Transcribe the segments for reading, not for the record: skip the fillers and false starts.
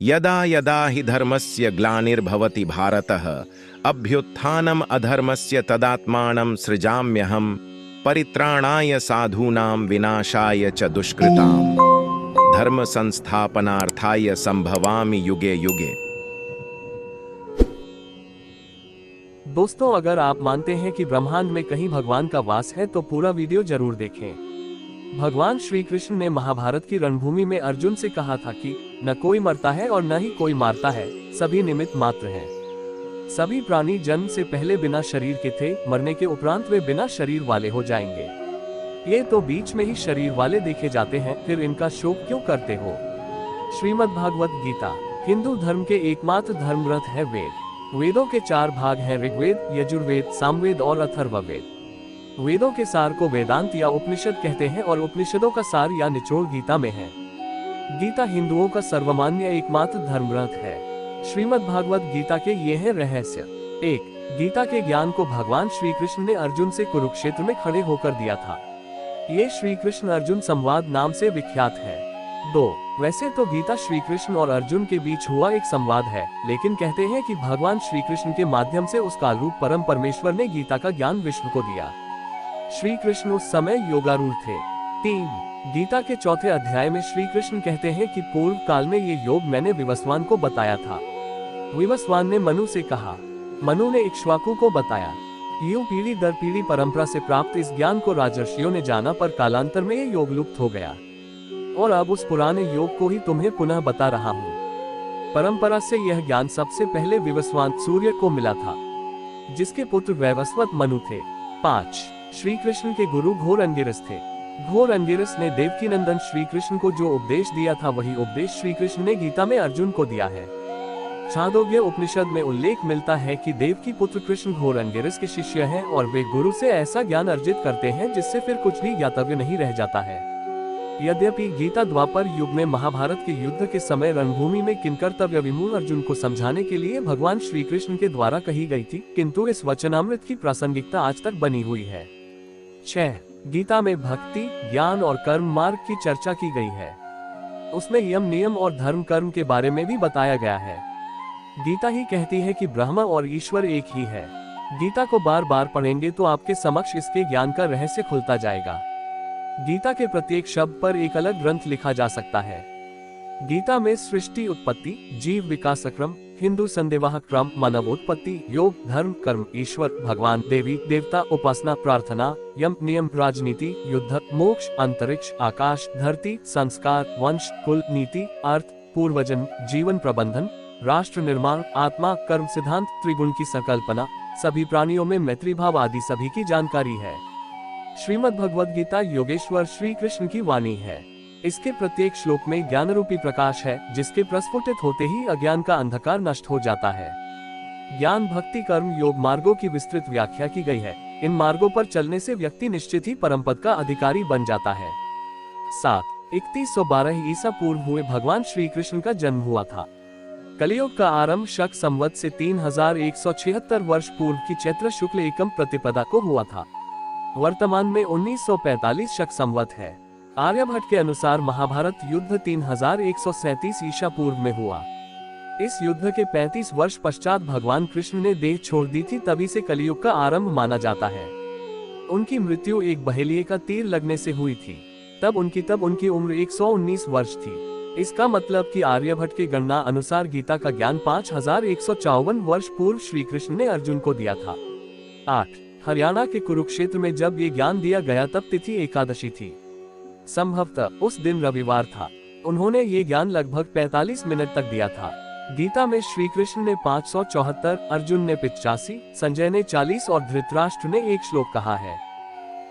यदा यदा हि धर्मस्य ग्लानिर्भवति भारतः अभ्युत्थानम् अधर्मस्य तदात्मानं सृजाम्यहम् परित्राणाय साधूनां विनाशाय च दुष्कृताम् धर्म संस्थापनार्थाय संभवामि युगे युगे। दोस्तों, अगर आप मानते हैं कि ब्रह्मांड में कहीं भगवान का वास है तो पूरा वीडियो जरूर देखें। भगवान श्री कृष्ण ने महाभारत की रणभूमि में अर्जुन से कहा था कि न कोई मरता है और न ही कोई मारता है, सभी निमित्त मात्र हैं। सभी प्राणी जन्म से पहले बिना शरीर के थे, मरने के उपरांत वे बिना शरीर वाले हो जाएंगे। ये तो बीच में ही शरीर वाले देखे जाते हैं, फिर इनका शोक क्यों करते हो। श्रीमद् भागवत गीता हिंदू धर्म के एकमात्र धर्म ग्रंथ है। वेदों के 4 भाग हैं, ऋग्वेद, यजुर्वेद, सामवेद और अथर्ववेद। वेदों के सार को वेदांत या उपनिषद कहते हैं और उपनिषदों का सार या निचोड़ गीता में है। गीता हिंदुओं का सर्वमान्य एकमात्र धर्म ग्रंथ है। श्रीमद् भागवत गीता के ये है रहस्य। 1. गीता के ज्ञान को भगवान श्री कृष्ण ने अर्जुन से कुरुक्षेत्र में खड़े होकर दिया था। ये श्री कृष्ण अर्जुन संवाद नाम से विख्यात है। 2. वैसे तो गीता श्री कृष्ण और अर्जुन के बीच हुआ एक संवाद है, लेकिन कहते हैं कि भगवान श्री कृष्ण के माध्यम से उस काल रूप परम परमेश्वर ने गीता का ज्ञान विष्णु को दिया। श्री कृष्ण उस समय योगारूढ़ थे। 3. गीता के 4थे अध्याय में श्री कृष्ण कहते हैं कि पूर्व काल में ये योग मैंने विवस्वान को बताया था। विवस्वान ने मनु से कहा, मनु ने इक्ष्वाकु को बताया। यूं पीढ़ी दर पीढ़ी परंपरा से प्राप्त इस ज्ञान को राजर्षियों ने जाना, पर कालांतर में ये योग लुप्त हो गया और अब उस पुराने योग को ही तुम्हें पुनः बता रहा हूँ। परंपरा से यह ज्ञान सबसे पहले विवस्वान सूर्य को मिला था, जिसके पुत्र वैवस्वत मनु थे। 5. श्री कृष्ण के गुरु घोर अंगिरस थे। घोर अंगिरस ने देवकीनंदन श्री कृष्ण को जो उपदेश दिया था, वही उपदेश श्री कृष्ण ने गीता में अर्जुन को दिया है। छांदोग्य उपनिषद में उल्लेख मिलता है कि देवकी पुत्र कृष्ण घोर अंगिरस के शिष्य हैं और वे गुरु से ऐसा ज्ञान अर्जित करते हैं जिससे फिर कुछ भी ज्ञातव्य नहीं रह जाता है। यद्यपि गीता द्वापर युग में महाभारत के युद्ध के समय रणभूमि में किंकर्तव्य विमूढ़ अर्जुन को समझाने के लिए भगवान श्री कृष्ण के द्वारा कही गई थी, किंतु इस वचनामृत की प्रासंगिकता आज तक बनी हुई है। 6. गीता में भक्ति, ज्ञान और कर्म मार्ग की चर्चा की गई है। उसमें यम, नियम और धर्म कर्म के बारे में भी बताया गया है। गीता ही कहती है कि ब्रह्म और ईश्वर एक ही है। गीता को बार बार पढ़ेंगे तो आपके समक्ष इसके ज्ञान का रहस्य खुलता जाएगा। गीता के प्रत्येक शब्द पर एक अलग ग्रंथ लिखा जा सकता है। गीता में सृष्टि, उत्पत्ति, जीव विकास क्रम, हिंदू संदेवाह क्रम, मानवोत्पत्ति, योग, धर्म, कर्म, ईश्वर, भगवान, देवी देवता, उपासना, प्रार्थना, यम, नियम, राजनीति, युद्ध, मोक्ष, अंतरिक्ष, आकाश, धरती, संस्कार, वंश, कुल, नीति, अर्थ, पूर्वजन्म, जीवन प्रबंधन, राष्ट्र निर्माण, आत्मा, कर्म सिद्धांत, त्रिगुण की संकल्पना, सभी प्राणियों में मैत्री भाव आदि सभी की जानकारी है। श्रीमद् भगवद गीता योगेश्वर श्री कृष्ण की वाणी है। इसके प्रत्येक श्लोक में ज्ञान रूपी प्रकाश है, जिसके प्रस्फुटित होते ही अज्ञान का अंधकार नष्ट हो जाता है। ज्ञान, भक्ति, कर्म, योग मार्गों की विस्तृत व्याख्या की गई है। इन मार्गों पर चलने से व्यक्ति निश्चित ही परमपद का अधिकारी बन जाता है। 7. 3112 ईसा पूर्व हुए भगवान श्री कृष्ण का जन्म हुआ था। कलियुग का आरंभ शक संवत से 3176 वर्ष पूर्व की चैत्र शुक्ल एकम प्रतिपदा को हुआ था। वर्तमान में 1945 शक संवत है। आर्यभट्ट के अनुसार महाभारत युद्ध 3137 ईसा पूर्व में हुआ। इस युद्ध के 35 वर्ष पश्चात भगवान कृष्ण ने देह छोड़ दी थी, तभी से कलियुग का आरंभ माना जाता है। उनकी मृत्यु एक बहेलिये का तीर लगने से हुई थी। तब उनकी उम्र 119 वर्ष थी। इसका मतलब कि आर्यभट्ट की गणना अनुसार गीता का ज्ञान 5154 वर्ष पूर्व श्री कृष्ण ने अर्जुन को दिया था। 8. हरियाणा के कुरुक्षेत्र में जब ये ज्ञान दिया गया तब तिथि एकादशी थी। संभवतः उस दिन रविवार था। उन्होंने ये ज्ञान लगभग 45 मिनट तक दिया था। गीता में श्री कृष्ण ने 574, अर्जुन ने 85, संजय ने 40 और धृतराष्ट्र ने 1 श्लोक कहा है।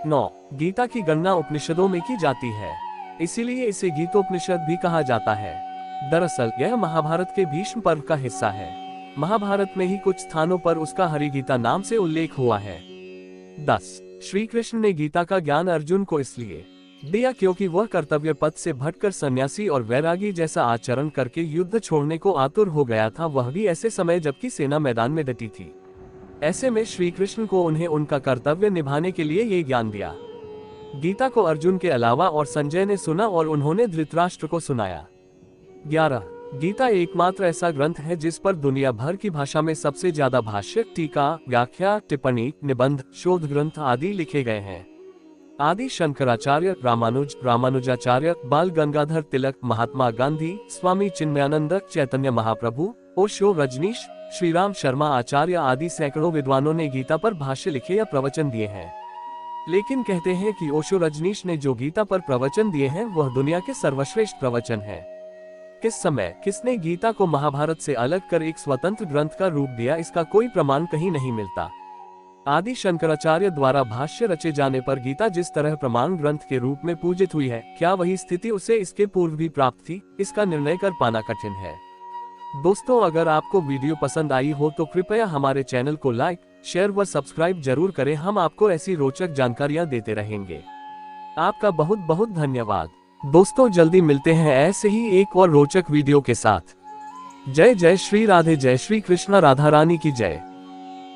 9. गीता की गणना उपनिषदों में की जाती है, इसीलिए इसे गीतोपनिषद भी कहा जाता है। दरअसल यह महाभारत के भीष्म पर्व का हिस्सा है। महाभारत में ही कुछ स्थानों पर उसका हरिगीता नाम से उल्लेख हुआ है। 10. श्री कृष्ण ने गीता का ज्ञान अर्जुन को इसलिए दिया क्योंकि वह कर्तव्य पथ से भटकर सन्यासी और वैरागी जैसा आचरण करके युद्ध छोड़ने को आतुर हो गया था, वह भी ऐसे समय जबकि सेना मैदान में डटी थी। ऐसे में श्री कृष्ण को उन्हें उनका कर्तव्य निभाने के लिए ये ज्ञान दिया। गीता को अर्जुन के अलावा और संजय ने सुना और उन्होंने धृतराष्ट्र को सुनाया। 11. गीता एकमात्र ऐसा ग्रंथ है जिस पर दुनिया भर की भाषा में सबसे ज्यादा भाष्य, टीका, व्याख्या, टिप्पणी, निबंध, शोध ग्रंथ आदि लिखे गए हैं। आदि शंकराचार्य, रामानुज, रामानुजाचार्य, बाल गंगाधर तिलक, महात्मा गांधी, स्वामी चिन्मयानंद, चैतन्य महाप्रभु, ओशो, रजनीश, श्रीराम शर्मा आचार्य आदि सैकड़ों विद्वानों ने गीता पर भाष्य लिखे या प्रवचन दिए हैं। लेकिन कहते हैं कि ओशो, रजनीश ने जो गीता पर प्रवचन दिए हैं वह दुनिया के सर्वश्रेष्ठ प्रवचन है। किस समय किसने गीता को महाभारत से अलग कर एक स्वतंत्र ग्रंथ का रूप दिया, इसका कोई प्रमाण कहीं नहीं मिलता। आदि शंकराचार्य द्वारा भाष्य रचे जाने पर गीता जिस तरह प्रमाण ग्रंथ के रूप में पूजित हुई है, क्या वही स्थिति उसे इसके पूर्व भी प्राप्त थी, इसका निर्णय कर पाना कठिन है। दोस्तों, अगर आपको वीडियो पसंद आई हो तो कृपया हमारे चैनल को लाइक, शेयर व सब्सक्राइब जरूर करें। हम आपको ऐसी रोचक जानकारियां देते रहेंगे। आपका बहुत बहुत धन्यवाद। दोस्तों, जल्दी मिलते हैं ऐसे ही एक और रोचक वीडियो के साथ। जय जय श्री राधे, जय श्री कृष्ण, राधा रानी की जय।